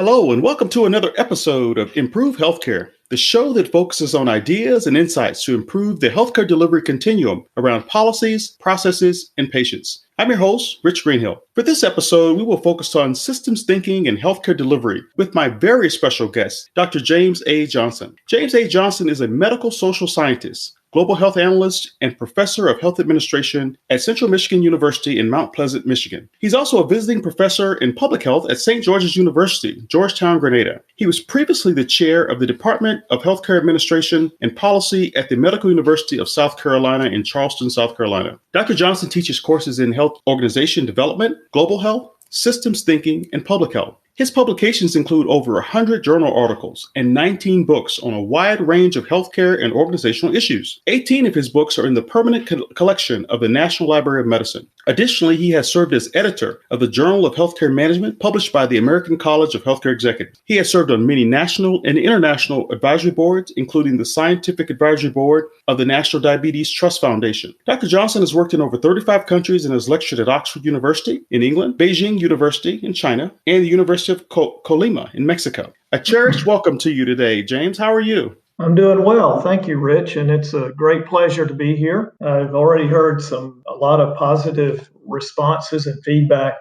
Hello, and welcome to another episode of Improve Healthcare, the show that focuses on ideas and insights to improve the healthcare delivery continuum around policies, processes, and patients. I'm your host, Rich Greenhill. For this episode, we will focus on systems thinking and healthcare delivery with my very special guest, Dr. James A. Johnson. James A. Johnson is a medical social scientist, global health analyst, and professor of health administration at Central Michigan University in Mount Pleasant, Michigan. He's also a visiting professor in public health at St. George's University, Georgetown, Grenada. He was previously the chair of the Department of Healthcare Administration and Policy at the Medical University of South Carolina in Charleston, South Carolina. Dr. Johnson teaches courses in health organization development, global health, systems thinking, and public health. His publications include over 100 journal articles and 19 books on a wide range of healthcare and organizational issues. 18 of his books are in the permanent collection of the National Library of Medicine. Additionally, he has served as editor of the Journal of Healthcare Management, published by the American College of Healthcare Executives. He has served on many national and international advisory boards, including the Scientific Advisory Board of the National Diabetes Trust Foundation. Dr. Johnson has worked in over 35 countries and has lectured at Oxford University in England, Beijing University in China, and the University of Colima in Mexico. A cherished welcome to you today, James. How are you? I'm doing well. Thank you, Rich. And it's a great pleasure to be here. I've already heard a lot of positive responses and feedback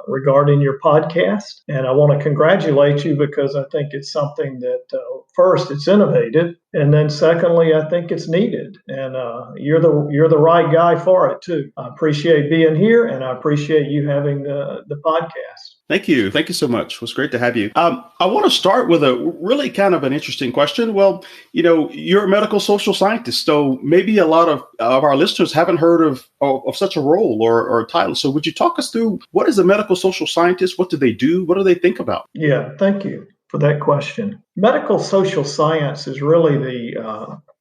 regarding your podcast. And I want to congratulate you because I think it's something that, first, it's innovative. And then secondly, I think it's needed. And you're the right guy for it, too. I appreciate being here, and I appreciate you having the podcast. Thank you. Thank you so much. It was great to have you. I want to start with a really kind of an interesting question. Well, you're a medical social scientist, so maybe a lot of our listeners haven't heard of such a role or a title. So would you talk us through what is a medical social scientist? What do they do? What do they think about? Yeah, thank you for that question. Medical social science is really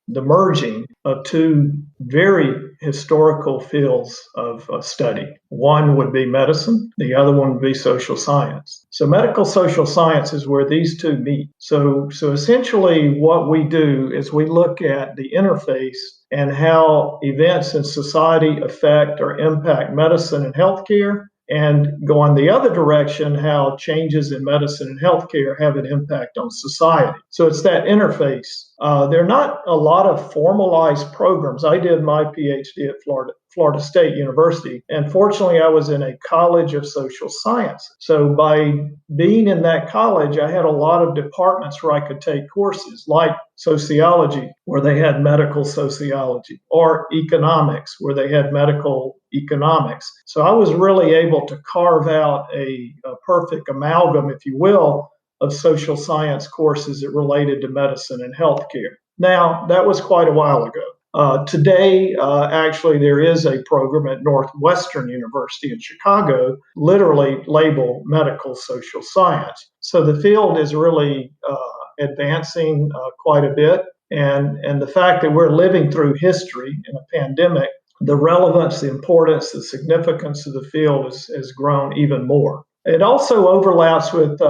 the merging of two very historical fields of study. One would be medicine, the other one would be social science. So medical social science is where these two meet. So essentially what we do is we look at the interface and how events in society affect or impact medicine and healthcare, and go in the other direction, how changes in medicine and healthcare have an impact on society. So it's that interface. There are not a lot of formalized programs. I did my PhD at Florida State University, and fortunately I was in a college of social science. So by being in that college, I had a lot of departments where I could take courses like sociology, where they had medical sociology, or economics, where they had medical economics. So I was really able to carve out a perfect amalgam, if you will, of social science courses that related to medicine and healthcare. Now, that was quite a while ago. Today, actually, there is a program at Northwestern University in Chicago, literally labeled medical social science. So the field is really advancing quite a bit. And the fact that we're living through history in a pandemic, the relevance, the importance, the significance of the field has grown even more. It also overlaps with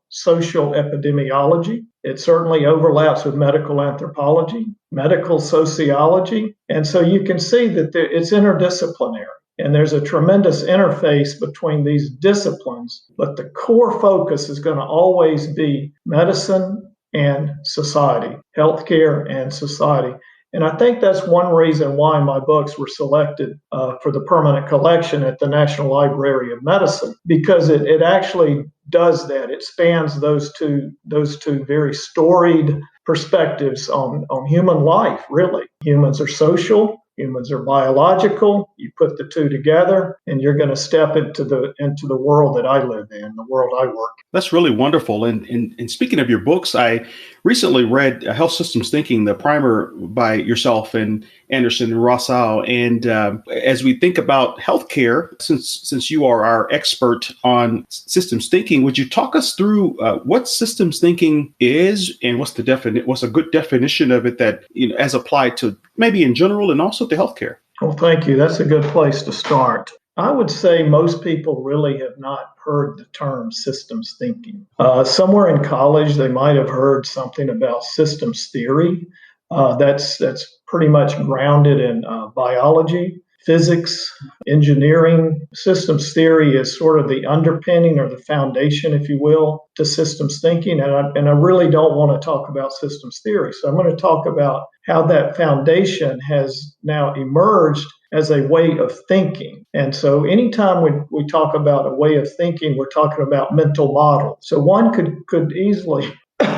social epidemiology. It certainly overlaps with medical anthropology, medical sociology. And so you can see that it's interdisciplinary. And there's a tremendous interface between these disciplines, but the core focus is going to always be medicine and society, healthcare and society. And I think that's one reason why my books were selected for the permanent collection at the National Library of Medicine, because it actually does that. It spans those two very storied perspectives on human life, really. Humans are social. Humans are biological. You put the two together, and you're going to step into the world that I live in, the world I work in. That's really wonderful. And speaking of your books, I recently read Health Systems Thinking, the primer by yourself and Anderson and Rossau. And as we think about healthcare, since you are our expert on systems thinking, would you talk us through what systems thinking is and what's a good definition of it that, as applied to maybe in general and also to healthcare? Well, thank you. That's a good place to start. I would say most people really have not heard the term systems thinking. Somewhere in college, they might have heard something about systems theory. That's pretty much grounded in biology, physics, engineering. Systems theory is sort of the underpinning or the foundation, if you will, to systems thinking. And I really don't want to talk about systems theory. So I'm going to talk about how that foundation has now emerged as a way of thinking. And so anytime we talk about a way of thinking, we're talking about mental models. So one could easily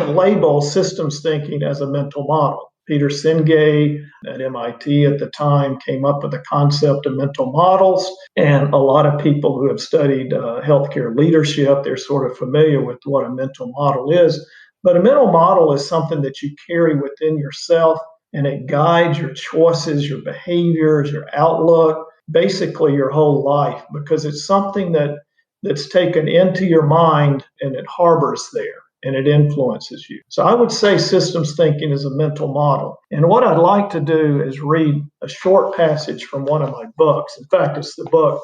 label systems thinking as a mental model. Peter Senge at MIT at the time came up with the concept of mental models. And a lot of people who have studied healthcare leadership, they're sort of familiar with what a mental model is. But a mental model is something that you carry within yourself, and it guides your choices, your behaviors, your outlook, basically your whole life, because it's something that's taken into your mind and it harbors there and it influences you. So I would say systems thinking is a mental model. And what I'd like to do is read a short passage from one of my books. In fact, it's the book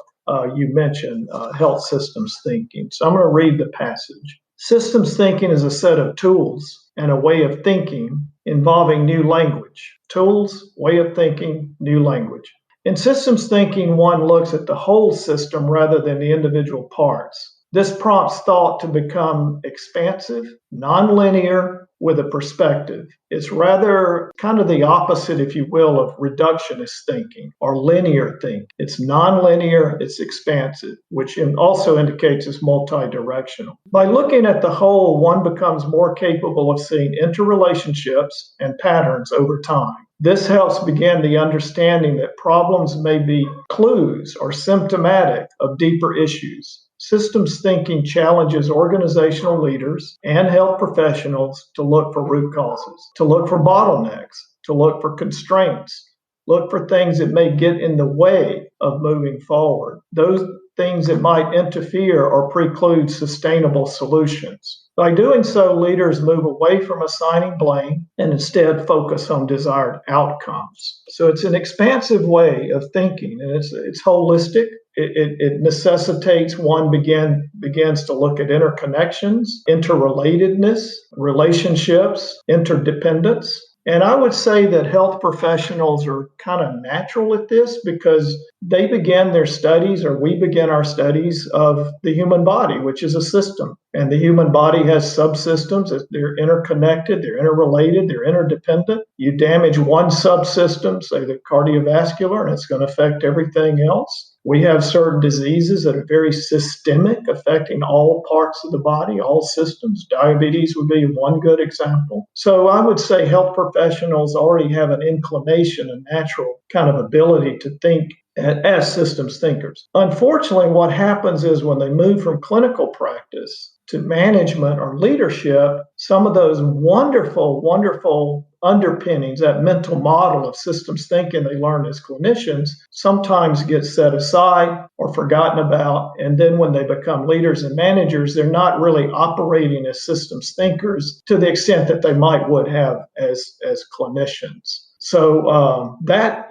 you mentioned, Health Systems Thinking. So I'm going to read the passage. Systems thinking is a set of tools and a way of thinking involving new language. Tools, way of thinking, new language. In systems thinking, one looks at the whole system rather than the individual parts. This prompts thought to become expansive, nonlinear, with a perspective. It's rather kind of the opposite, if you will, of reductionist thinking or linear thinking. It's nonlinear, it's expansive, which also indicates it's multidirectional. By looking at the whole, one becomes more capable of seeing interrelationships and patterns over time. This helps begin the understanding that problems may be clues or symptomatic of deeper issues. Systems thinking challenges organizational leaders and health professionals to look for root causes, to look for bottlenecks, to look for constraints, look for things that may get in the way of moving forward, those things that might interfere or preclude sustainable solutions. By doing so, leaders move away from assigning blame and instead focus on desired outcomes. So it's an expansive way of thinking, and it's holistic. It necessitates one begins to look at interconnections, interrelatedness, relationships, interdependence. And I would say that health professionals are kind of natural at this because they begin their studies, or we begin our studies of the human body, which is a system. And the human body has subsystems. They're interconnected, they're interrelated, they're interdependent. You damage one subsystem, say the cardiovascular, and it's going to affect everything else. We have certain diseases that are very systemic, affecting all parts of the body, all systems. Diabetes would be one good example. So I would say health professionals already have an inclination, a natural kind of ability to think as systems thinkers. Unfortunately, what happens is when they move from clinical practice to management or leadership, some of those wonderful, wonderful underpinnings, that mental model of systems thinking they learn as clinicians, sometimes get set aside or forgotten about. And then when they become leaders and managers, they're not really operating as systems thinkers to the extent that they would have as clinicians. So that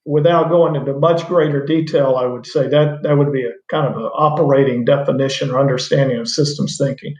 without going into much greater detail, I would say that would be a kind of an operating definition or understanding of systems thinking.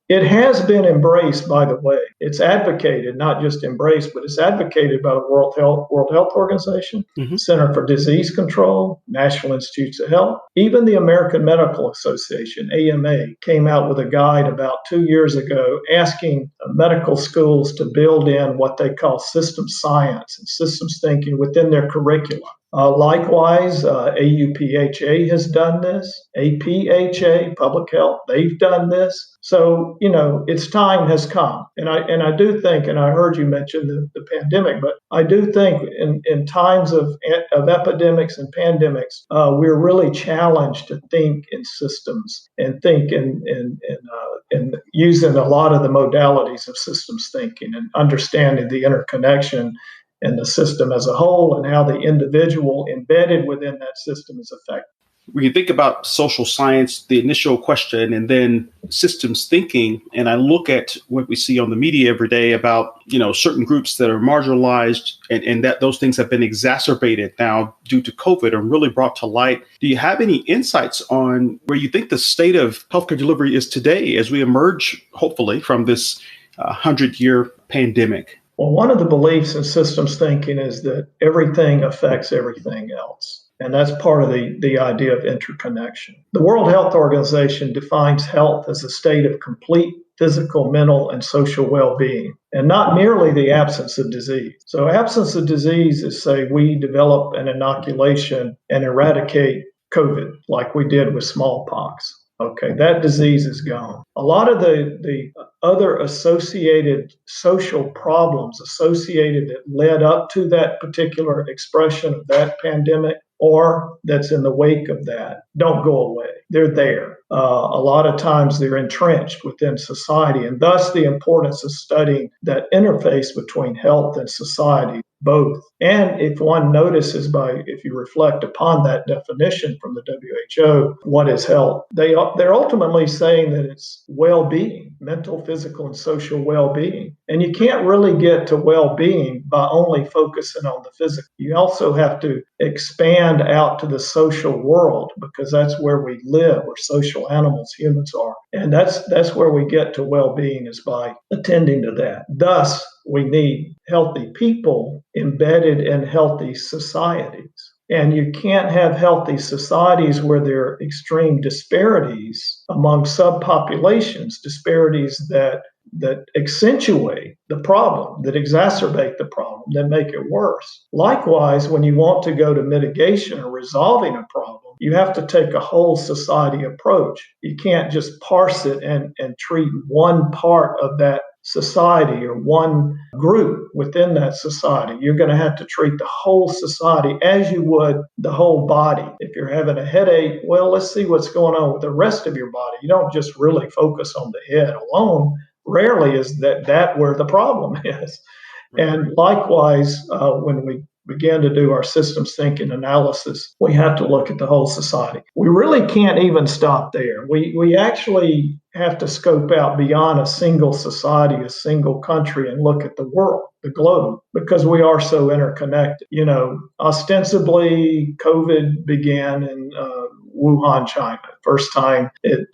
It has been embraced, by the way. It's advocated, not just embraced, but it's advocated by the World Health Organization, Center for Disease Control, National Institutes of Health. Even the American Medical Association, AMA, came out with a guide about 2 years ago asking medical schools to build in what they call systems science and systems thinking within their curricula. Likewise, AUPHA has done this, APHA, Public Health, they've done this. So, its time has come. And I do think, and I heard you mention the pandemic, but I do think in times of epidemics and pandemics, we're really challenged to think in systems and think in using a lot of the modalities of systems thinking and understanding the interconnection and the system as a whole and how the individual embedded within that system is affected. When you think about social science, the initial question, and then systems thinking, and I look at what we see on the media every day about, certain groups that are marginalized and that those things have been exacerbated now due to COVID and really brought to light. Do you have any insights on where you think the state of healthcare delivery is today as we emerge, hopefully, from this 100-year pandemic? Well, one of the beliefs in systems thinking is that everything affects everything else. And that's part of the idea of interconnection. The World Health Organization defines health as a state of complete physical, mental, and social well-being, and not merely the absence of disease. So absence of disease is, say, we develop an inoculation and eradicate COVID like we did with smallpox. Okay, that disease is gone. A lot of the other associated social problems associated that led up to that particular expression of that pandemic or that's in the wake of that don't go away. They're there. A lot of times they're entrenched within society, and thus the importance of studying that interface between health and society, both. And if one notices if you reflect upon that definition from the WHO, what is health? They're ultimately saying that it's well-being, mental, physical, and social well-being. And you can't really get to well-being by only focusing on the physical. You also have to expand out to the social world, because that's where we live. We're social animals, humans are. And that's where we get to well-being, is by attending to that. Thus, we need healthy people embedded in healthy societies. And you can't have healthy societies where there are extreme disparities among subpopulations, disparities that accentuate the problem, that exacerbate the problem, that make it worse. Likewise, when you want to go to mitigation or resolving a problem, you have to take a whole society approach. You can't just parse it and treat one part of that society or one group within that society. You're going to have to treat the whole society as you would the whole body. If you're having a headache, well, let's see what's going on with the rest of your body. You don't just really focus on the head alone. Rarely is that where the problem is. And likewise, when we begin to do our systems thinking analysis, we have to look at the whole society. We really can't even stop there. We actually have to scope out beyond a single society, a single country, and look at the world, the globe, because we are so interconnected. Ostensibly, COVID began in Wuhan, China. First time it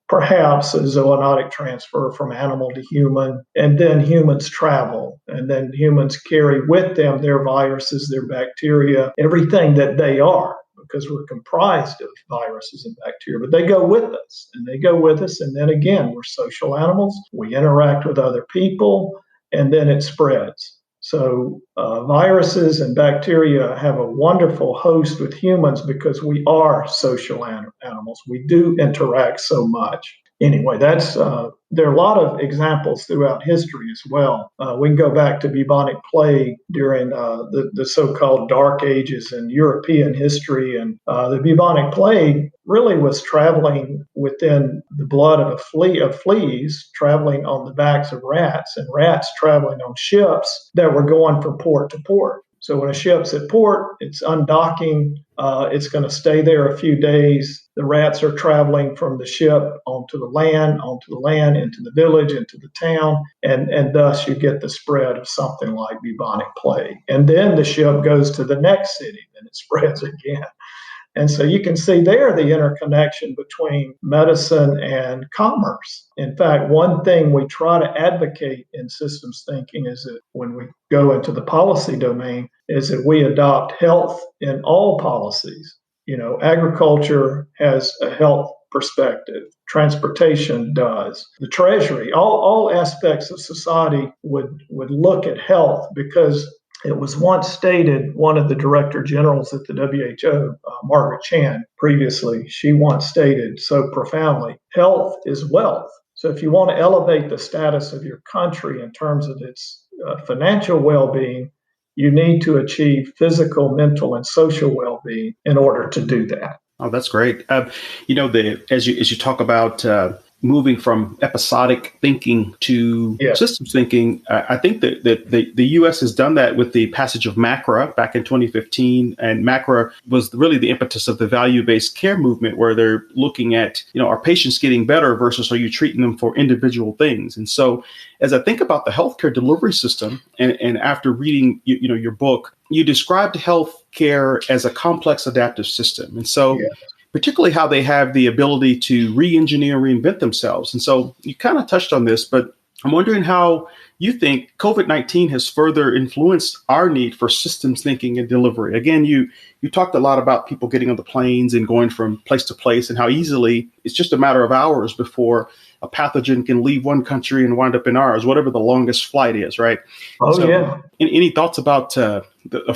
perhaps a zoonotic transfer from animal to human, and then humans travel, and then humans carry with them their viruses, their bacteria, everything that they are, because we're comprised of viruses and bacteria, but they go with us, and then again, we're social animals, we interact with other people, and then it spreads. So viruses and bacteria have a wonderful host with humans because we are social animals. We do interact so much. Anyway, there are a lot of examples throughout history as well. We can go back to bubonic plague during the so-called Dark Ages in European history. And the bubonic plague really was traveling within the blood of fleas, traveling on the backs of rats, and rats traveling on ships that were going from port to port. So when a ship's at port, it's undocking. It's going to stay there a few days. The rats are traveling from the ship onto the land, into the village, into the town, and thus you get the spread of something like bubonic plague. And then the ship goes to the next city, and it spreads again. And so you can see there the interconnection between medicine and commerce. In fact, one thing we try to advocate in systems thinking is that when we go into the policy domain, is that we adopt health in all policies. Agriculture has a health perspective. Transportation does. The Treasury, all aspects of society would look at health, because it was once stated, one of the director generals at the WHO, Margaret Chan, previously, she once stated so profoundly, health is wealth. So if you want to elevate the status of your country in terms of its financial well-being, you need to achieve physical, mental, and social well-being in order to do that. Oh, that's great. As you talk about moving from episodic thinking to systems thinking, I think that the U.S. has done that with the passage of MACRA back in 2015. And MACRA was really the impetus of the value-based care movement, where they're looking at, are patients getting better versus are you treating them for individual things? And so as I think about the healthcare delivery system, and after reading your book, you described healthcare as a complex adaptive system. And so particularly how they have the ability to re-engineer, reinvent themselves. And so you kind of touched on this, but I'm wondering how you think COVID-19 has further influenced our need for systems thinking and delivery. Again, you talked a lot about people getting on the planes and going from place to place and how easily it's just a matter of hours before a pathogen can leave one country and wind up in ours, whatever the longest flight is, right? Oh, So, yeah. any thoughts about a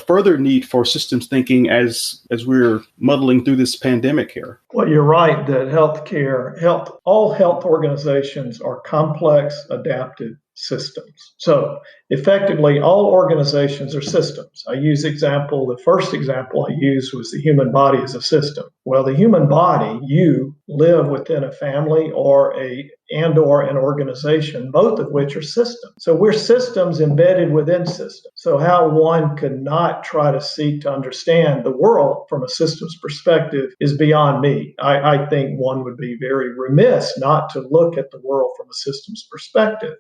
further need for systems thinking as we're muddling through this pandemic here? Well, you're right that all health organizations are complex, adaptive systems. So effectively, all organizations are systems. The first example I used was the human body as a system. Well, the human body, you live within a family or an organization, both of which are systems. So we're systems embedded within systems. So how one could not try to seek to understand the world from a systems perspective is beyond me. I think one would be very remiss not to look at the world from a systems perspective.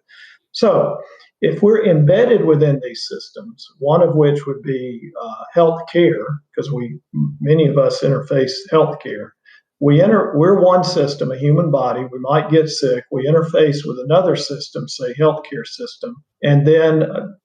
So if we're embedded within these systems, one of which would be healthcare, because many of us interface healthcare. We're one system, a human body. We might get sick. We interface with another system, say healthcare system. And then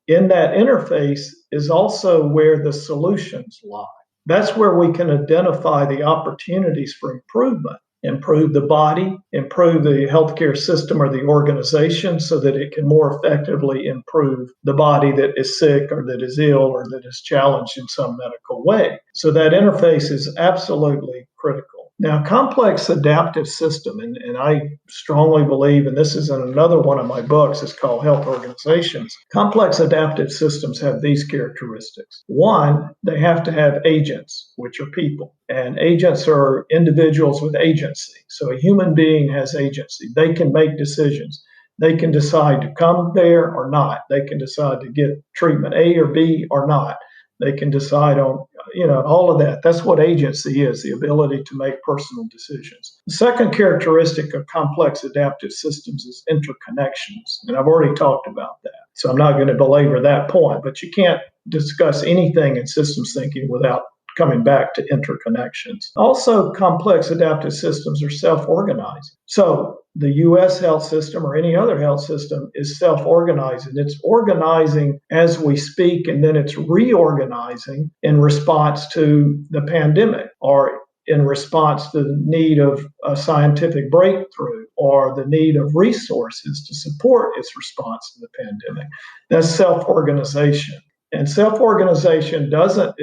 in that interface is also where the solutions lie. That's where we can identify the opportunities for improvement. Improve the body, improve the healthcare system or the organization so that it can more effectively improve the body that is sick or that is ill or that is challenged in some medical way. So that interface is absolutely critical. Now, complex adaptive system, and I strongly believe, and this is in another one of my books, it's called Health Organizations. Complex adaptive systems have these characteristics. One, they have to have agents, which are people. And agents are individuals with agency. So a human being has agency. They can make decisions. They can decide to come there or not. They can decide to get treatment A or B or not. They can decide on, all of that. That's what agency is, the ability to make personal decisions. The second characteristic of complex adaptive systems is interconnections. And I've already talked about that. So I'm not going to belabor that point, but you can't discuss anything in systems thinking without coming back to interconnections. Also, complex adaptive systems are self-organized. So the U.S. health system or any other health system is self-organizing. It's organizing as we speak, and then it's reorganizing in response to the pandemic or in response to the need of a scientific breakthrough or the need of resources to support its response to the pandemic. That's self-organization. And self-organization doesn't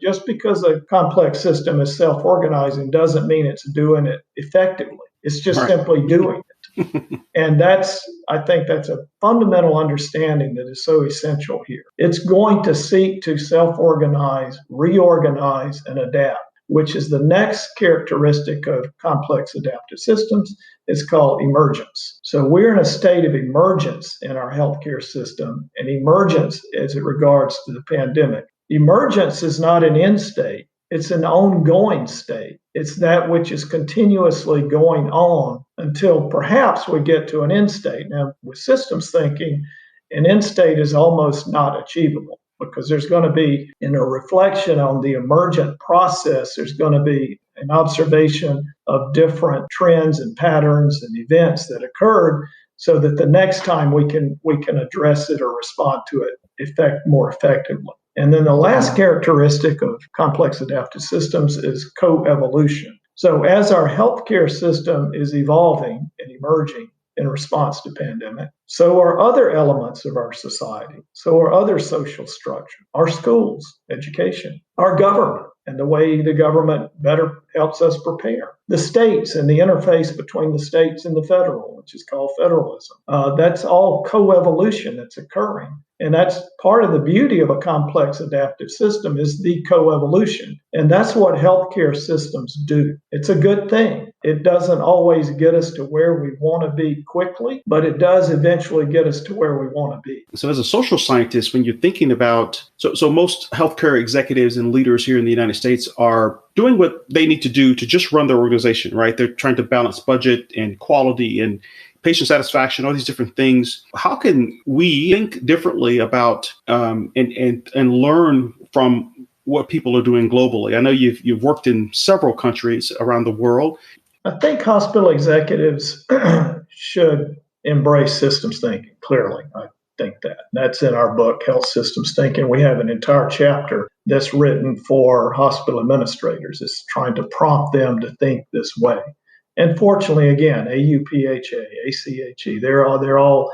just because a complex system is self-organizing doesn't mean it's doing it effectively. It's just simply doing it. And I think that's a fundamental understanding that is so essential here. It's going to seek to self-organize, reorganize, and adapt, which is the next characteristic of complex adaptive systems. It's called emergence. So we're in a state of emergence in our healthcare system, and emergence as it regards to the pandemic. Emergence is not an end state. It's an ongoing state. It's that which is continuously going on until perhaps we get to an end state. Now, with systems thinking, an end state is almost not achievable, because there's going to be, in a reflection on the emergent process, there's going to be an observation of different trends and patterns and events that occurred so that the next time we can address it or respond to it more effectively. And then the last characteristic of complex adaptive systems is coevolution. So as our healthcare system is evolving and emerging in response to pandemic, so are other elements of our society. So are other social structure, our schools, education, our government, and the way the government better helps us prepare. The states and the interface between the states and the federal, which is called federalism. That's all coevolution that's occurring. And that's part of the beauty of a complex adaptive system is the coevolution. And that's what healthcare systems do. It's a good thing. It doesn't always get us to where we want to be quickly, but it does eventually get us to where we want to be. So as a social scientist, when you're thinking about, so most healthcare executives and leaders here in the United States are doing what they need to do to just run their organization, right? They're trying to balance budget and quality and patient satisfaction, all these different things. How can we think differently about and learn from what people are doing globally? I know you've worked in several countries around the world. I think hospital executives should embrace systems thinking. Clearly, I think that's in our book, Health Systems Thinking. We have an entire chapter that's written for hospital administrators. It's trying to prompt them to think this way. And fortunately, again, AUPHA, ACHE, they're all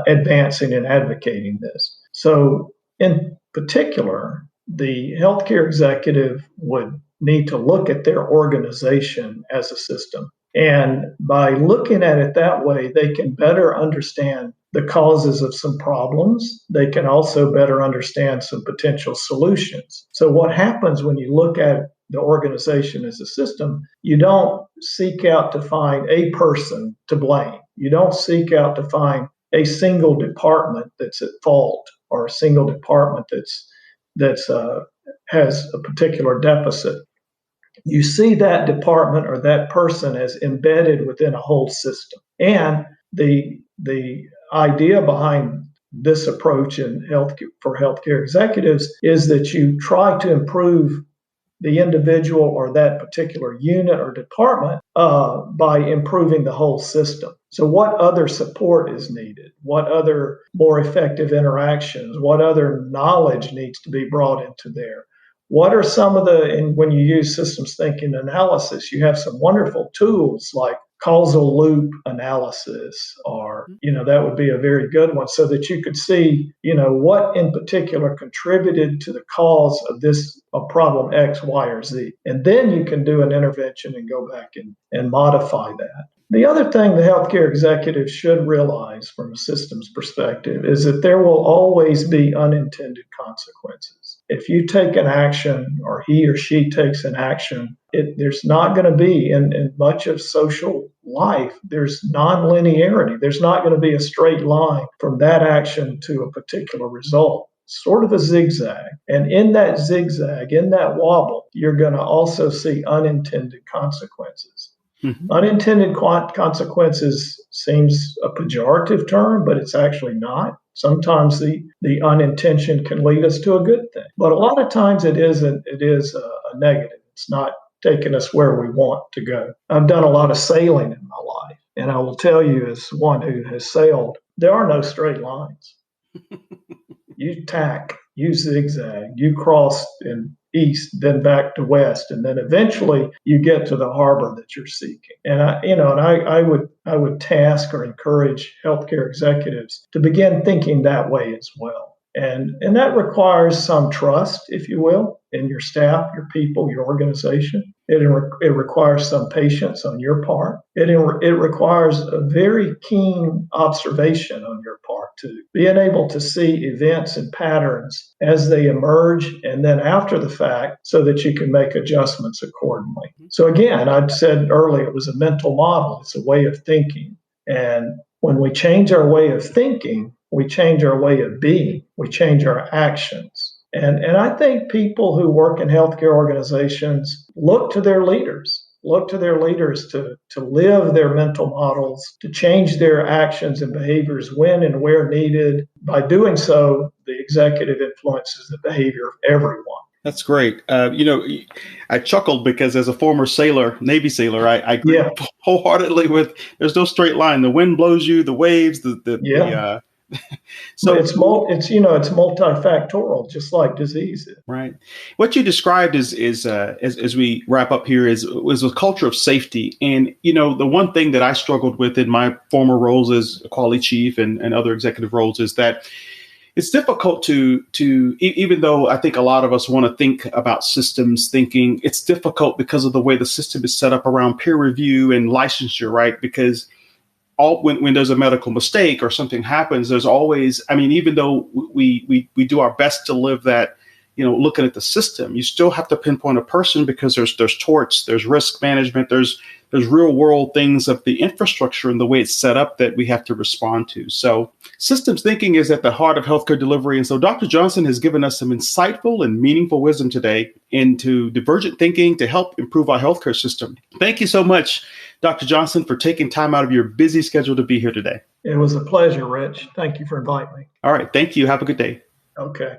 advancing and advocating this. So, in particular, the healthcare executive would need to look at their organization as a system. And by looking at it that way, they can better understand the causes of some problems. They can also better understand some potential solutions. So, what happens when you look at the organization as a system, you don't seek out to find a person to blame. You don't seek out to find a single department that's at fault or a single department that's has a particular deficit. You see that department or that person as embedded within a whole system. And the idea behind this approach in for healthcare executives is that you try to improve the individual or that particular unit or department by improving the whole system. So what other support is needed? What other more effective interactions? What other knowledge needs to be brought into there? What are some of and when you use systems thinking analysis, you have some wonderful tools like causal loop analysis, or, that would be a very good one, so that you could see, what in particular contributed to the cause of this problem X, Y, or Z. And then you can do an intervention and go back and modify that. The other thing the healthcare executive should realize from a systems perspective is that there will always be unintended consequences. If you take an action or he or she takes an action, there's not going to be, in much of social life, there's nonlinearity. There's not going to be a straight line from that action to a particular result. Sort of a zigzag. And in that zigzag, in that wobble, you're going to also see unintended consequences. Mm-hmm. Unintended consequences seems a pejorative term, but it's actually not. Sometimes the unintention can lead us to a good thing, but a lot of times it is a negative. It's not taking us where we want to go. I've done a lot of sailing in my life, and I will tell you, as one who has sailed, there are no straight lines. You tack, you zigzag, you cross in east, then back to west, and then eventually you get to the harbor that you're seeking. And I would task or encourage healthcare executives to begin thinking that way as well. And that requires some trust, if you will, in your staff, your people, your organization. It requires some patience on your part. It requires a very keen observation on your part, too. Being able to see events and patterns as they emerge and then after the fact so that you can make adjustments accordingly. So again, I said earlier, it was a mental model. It's a way of thinking. And when we change our way of thinking, we change our way of being. We change our actions. And I think people who work in healthcare organizations look to their leaders to live their mental models, to change their actions and behaviors when and where needed. By doing so, the executive influences the behavior of everyone. That's great. I chuckled because as a former sailor, Navy sailor, I agree wholeheartedly with there's no straight line. The wind blows you, the waves, so it's multifactorial, just like disease is. Right. What you described is as we wrap up here was a culture of safety. And, the one thing that I struggled with in my former roles as a quality chief and other executive roles is that it's difficult to even though I think a lot of us want to think about systems thinking, it's difficult because of the way the system is set up around peer review and licensure, right? Because when there's a medical mistake or something happens, there's always, even though we do our best to live that, looking at the system, you still have to pinpoint a person because there's torts, there's risk management, there's real world things of the infrastructure and the way it's set up that we have to respond to. So systems thinking is at the heart of healthcare delivery. And so Dr. Johnson has given us some insightful and meaningful wisdom today into divergent thinking to help improve our healthcare system. Thank you so much, Dr. Johnson, for taking time out of your busy schedule to be here today. It was a pleasure, Rich. Thank you for inviting me. All right. Thank you. Have a good day. Okay.